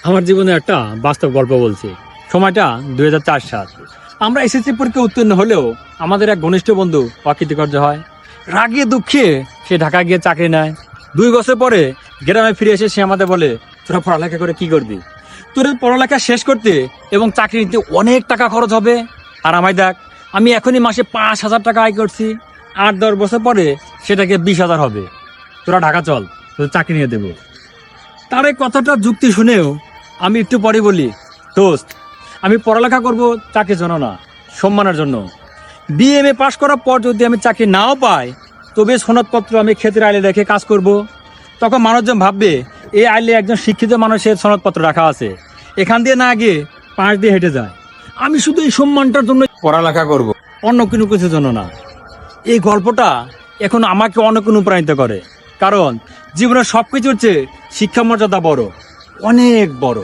আমার জীবনে একটা বাস্তব গল্প বলছি। সময়টা 2004 সাল। আমরা এসএসসি পরীক্ষা উত্তীর্ণ হলেও আমাদের এক ঘনিষ্ঠ বন্ধু অকৃতকার্য হয়। রাগে দুঃখে সে ঢাকা গিয়ে চাকরি নেয়। 2 বছর পরে গ্রামে ফিরে এসে সে আমাদের বলে, তোরা পড়ালেখা করে কি করবি? তোদের পড়ালেখা শেষ করতে এবং চাকরি নিতে অনেক টাকা খরচ হবে। আর আমায় দেখ, আমি এখনই মাসে 5,000 টাকা আয় করছি। 8-10 বছর পরে সেটাকে 20,000 হবে। তোরা ঢাকা চল, তোদের চাকরি নিয়ে দেবো। তার এই কথাটা যুক্তি শুনেও আমি একটু পরে বলি, দোস্ত, আমি পড়ালেখা করব চাকরির জন্য না, সম্মানের জন্য। বিএমএ পাশ করার পর যদি আমি চাকরি নাও পাই, তবে সনদপত্র আমি ক্ষেতের আইলে রেখে কাজ করব। তখন মানুষজন ভাববে এই আইলে একজন শিক্ষিত মানুষের সনদপত্র রাখা আছে, এখান দিয়ে না গিয়ে পাশ দিয়ে হেঁটে যায়। আমি শুধু এই সম্মানটার জন্য পড়ালেখা করব, অন্য কোনো কিছুর জন্য না। এই গল্পটা এখন আমাকে অনেক অনুপ্রাণিত করে, কারণ জীবনের সবকিছুর চেয়ে শিক্ষা মর্যাদা বড়, অনেক বড়।